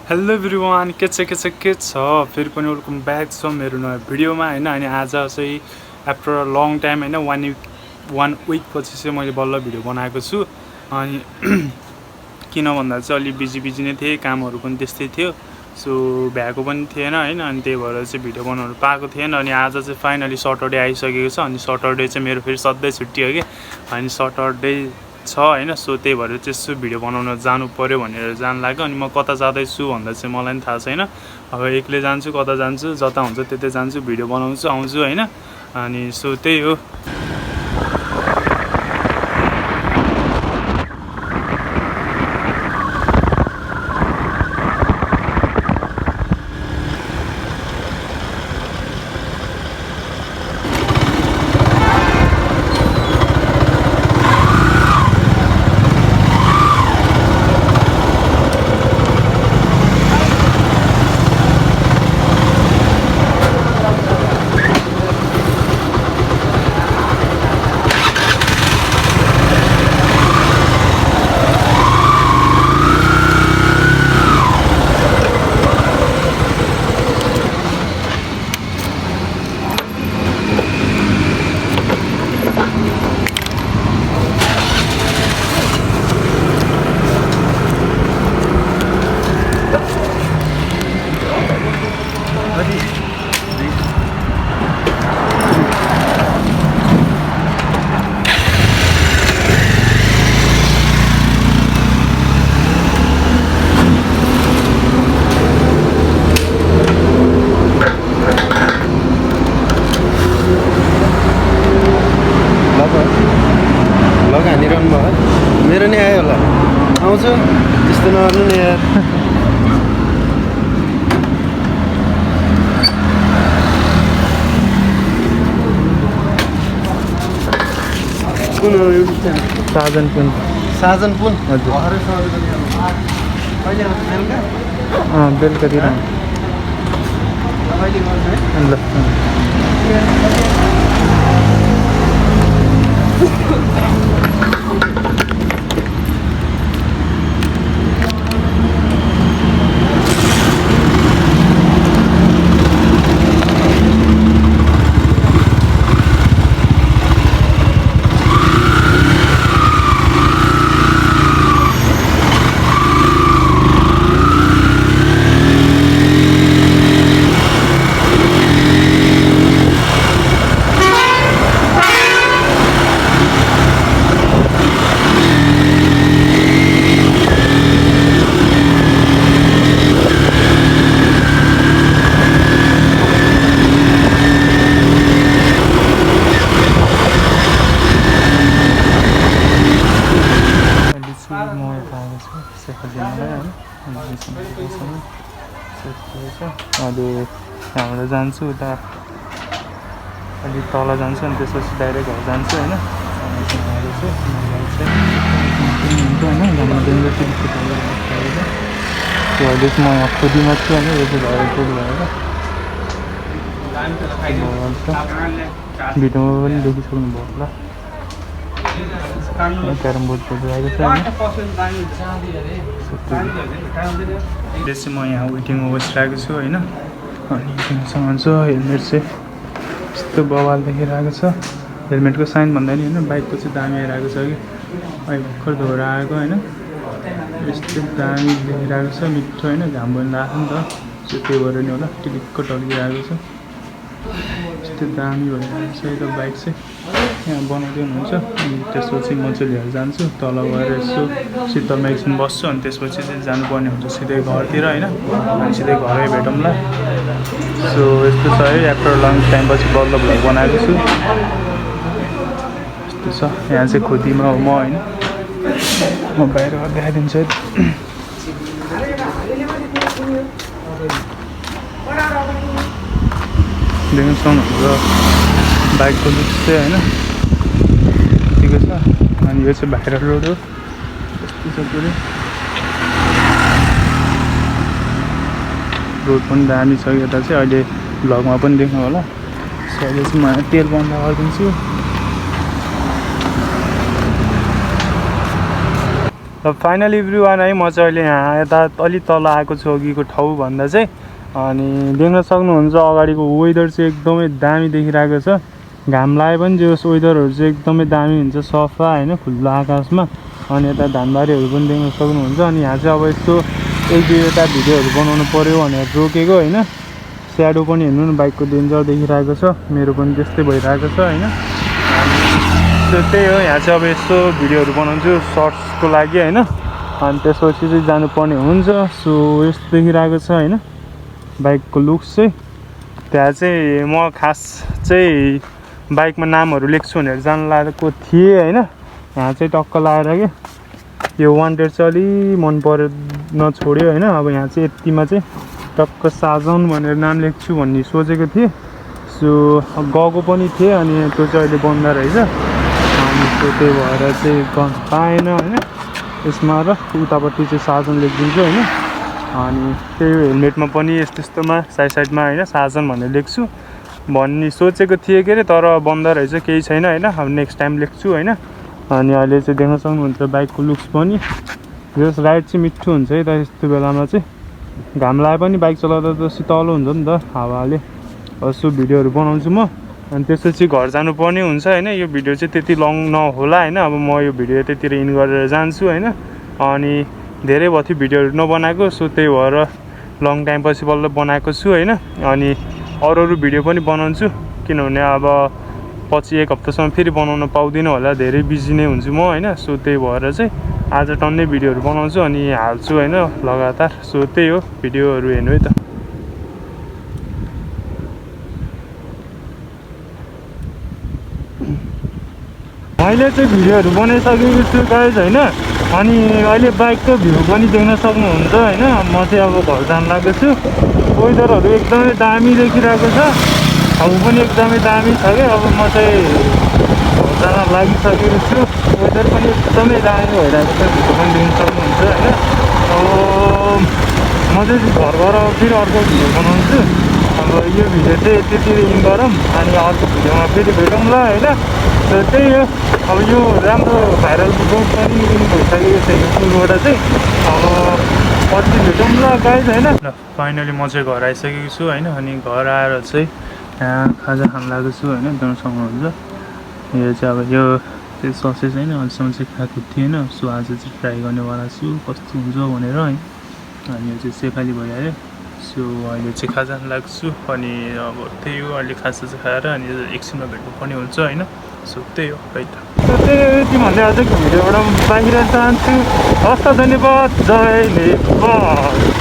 Hello everyone के छ फेरि पनि वेलकम ब्याक छ मेरो नयाँ भिडियोमा हैन। अनि आज चाहिँ आफ्टर अ लङ टाइम हैन वान विक पछि चाहिँ मैले बल्ल भिडियो बनाएको छु। अनि किन भन्दा चाहिँ अलि बिजी नै थिएँ, कामहरू पनि त्यस्तै थियो, सो भ्याएको पनि थिएन हैन। अनि त्यही भएर चाहिँ भिडियो बनाउनु पाएको थिएन। अनि आज चाहिँ फाइनली सटरडे आइसकेको छ। अनि सटरडे चाहिँ मेरो फेरि सधैँ छुट्टी हो कि, अनि सटरडे छ हैन। सो त्यही भएर चाहिँ यसो भिडियो बनाउन जानु पर्यो भनेर जान लाग्यो। अनि म कता जाँदैछु भन्दा चाहिँ मलाई पनि थाहा छैन। अब एक्लै जान्छु, कता जान्छु, जता हुन्छ त्यतै जान्छु, भिडियो बनाउँछु, आउँछु हैन। अनि सो त्यही हो। मेरो नि आयो होला, आउँछु, त्यस्तो नगर्नु नि यार। कुन हो युट्युब च्यानल? साजन पुन हजुर। कहिले आउँछ बेलुका? बेलुकातिर कहिले गर्छ है? ल। अहिले यहाँबाट जान्छु, उता अलिक तल जान्छु, अनि त्यसपछि डाइरेक्ट घर जान्छु होइन। त्यो अहिले चाहिँ म यहाँ खोजीमा छु होइन, यो चाहिँ भएर खोजी भएर भिडियोमा पनि देखिसक्नु भयो होला। क्यारम बोर्ड खेलिरहेको छ होइन। चाहिँ म यहाँ वेटिङमा बसिरहेको छु होइन। अनि तिमीसँग छ हेलमेट चाहिँ यस्तो बवाल देखिरहेको छ। हेलमेटको साइन भन्दा नि होइन, बाइकको चाहिँ दामी आइरहेको छ कि अहिले भर्खर धोएर आएको होइन। यस्तो दामी देखिरहेको छ, मिठो होइन, घाम पनि लाग्छ नि त, सो त्यही भएर नि होला टिलिक्क टल्किरहेको छ। यस्तो दामी भइरहेको छ यो त बाइक चाहिँ। यहाँ बनाउँदै हुनुहुन्छ। अनि त्यसपछि म चाहिँ लिएर जान्छु, तल गएर यसो शीतलमा एकछिन बस्छु, अनि त्यसपछि चाहिँ जानुपर्ने हुन्छ सिधै घरतिर होइन। अनि सिधै घरै भेटौँला। सो यस्तो छ है, आफ्टर लङ टाइम पछि बल्ल भ्लग बनाएको छु। यस्तो छ, यहाँ चाहिँ खोतीमा हो म होइन। म बाहिर देखाइदिन्छु है। देख्न सक्नुहुन्छ बाइकको लुक चाहिँ होइन, यतिको छ। अनि यो चाहिँ भाइरल रोड हो, यस्तो छ पुरै। रोड पनि दामी छ यता चाहिँ, अहिले भ्लगमा पनि देख्नु होला। सो अहिले चाहिँ म तेल बन्द गरिदिन्छु। र फाइनली एभ्रिवान है म चाहिँ अहिले यहाँ यता अलि तल आएको छु अघिको ठाउँभन्दा चाहिँ अनि देख्न सक्नुहुन्छ अगाडिको वेदर चाहिँ एकदमै दामी देखिरहेको छ घाम लागे पनि जो वेदरहरू चाहिँ एकदमै दामी हुन्छ सफा होइन खुल्ला आकाशमा अनि यता धानबारीहरू पनि देख्न सक्नुहुन्छ अनि यहाँ चाहिँ अब यस्तो एक दुईवटा भिडियोहरू बनाउनु पऱ्यो भनेर रोकेको होइन स्याडो पनि हेर्नु न बाइकको डेन्जर देखिरहेको छ मेरो पनि त्यस्तै भइरहेको छ होइन सो त्यही हो यहाँ चाहिँ अब यस्तो भिडियोहरू बनाउँछु सर्ट्सको लागि होइन अनि त्यसपछि चाहिँ जानुपर्ने हुन्छ सो यस्तो देखिरहेको छ होइन बाइकको लुक्स चाहिँ त्यहाँ चाहिँ म खास चाहिँ बाइकमा नामहरू लेख्छु भनेर जान लागेको थिएँ होइन यहाँ चाहिँ टक्क लाएर के यो वान्टेड चाहिँ अलि मन पऱ्यो नछोड्यो होइन अब यहाँ चाहिँ यतिमा चाहिँ टक्क साजन भनेर नाम लेख्छु भन्ने सोचेको थिएँ सो गएको पनि थिएँ अनि त्यो चाहिँ अहिले बन्द रहेछ अनि त्यही भएर चाहिँ गर्न पाएन होइन यसमा र उतापट्टि चाहिँ साजन लेखिदिन्छु होइन अनि त्यही हेलमेटमा पनि यस्तो यस्तोमा साइडमा होइन साजन भनेर लेख्छु भन्ने सोचेको थिएँ के अरे तर बन्द रहेछ केही छैन होइन अब नेक्स्ट टाइम लेख्छु होइन अनि अहिले चाहिँ देख्न सक्नुहुन्छ बाइकको लुक्स पनि जस राइड चाहिँ मिठो हुन्छ है त यस्तो बेलामा चाहिँ घाम लाए पनि बाइक चलाउँदा त शीतल हुन्छ नि त हावाले यसो भिडियोहरू बनाउँछु म अनि त्यसपछि घर जानुपर्ने हुन्छ होइन यो भिडियो चाहिँ त्यति लङ नहोला होइन अब म यो भिडियो त्यतिर इन गरेर जान्छु होइन अनि धेरै भयो थियो भिडियोहरू नबनाएको सो त्यही भएर लङ टाइम पछि बल्ल बनाएको छु होइन अनि अरू भिडियो पनि बनाउँछु किनभने अब पछि एक हप्तासम्म फेरि बनाउन पाउँदिनँ होला धेरै बिजी नै हुन्छु म होइन सो त्यही भएर चाहिँ आज टन्नै भिडियोहरू बनाउँछु अनि हाल्छु होइन लगातार सो त्यही हो भिडियोहरू हेर्नु है त मैले चाहिँ भिडियोहरू बनाइसकेको छु गाइज होइन अनि अहिले बाइकको भ्यू पनि देख्न सक्नुहुन्छ होइन म चाहिँ अब घर जान लागेको छु वेदरहरू एकदमै दामी देखिरहेको छ ठाउँ पनि एकदमै दामी छ क्या अब म चाहिँ घर जान लागिसकेको छु वेदर पनि एकदमै दामी भइरहेको छ भिडियो पनि देख्न सक्नुहुन्छ होइन अब म चाहिँ घर गएर फेरि अर्को भिडियो बनाउँछु अब यो भिडियो चाहिँ त्यति इन गरौँ अनि अर्को भिडियोमा फेरि भेटौँला होइन सो त्यही हो अब यो राम्रो भाइरल भिडियो पनि भइसकेको छ स्कुलबाट चाहिँ अब पछि भेटौँला गाइज होइन ल फाइनली म चाहिँ घर आइसकेको छु होइन अनि घर आएर चाहिँ यहाँ खाजा खान लागेको छु होइन देख्न सक्नुहुन्छ यो चाहिँ अब यो चाहिँ ससेज होइन अहिलेसम्म चाहिँ खाएको थिएन सो आज चाहिँ ट्राई गर्नेवाला छु कस्तो हुन्छ भनेर है अनि यो चाहिँ सेफाली भइहाल्यो सो अहिले चाहिँ खाजा खान लाग्छु अनि अब त्यही हो अहिले खाजा चाहिँ खाएर अनि एकछिनमा भेट्नुपर्ने हुन्छ होइन सो त्यही हो है त त्यही यति भन्दै आजको भिडियोबाट बाहिर चाहन्छु हस्त धन्यवाद जय नेपाल।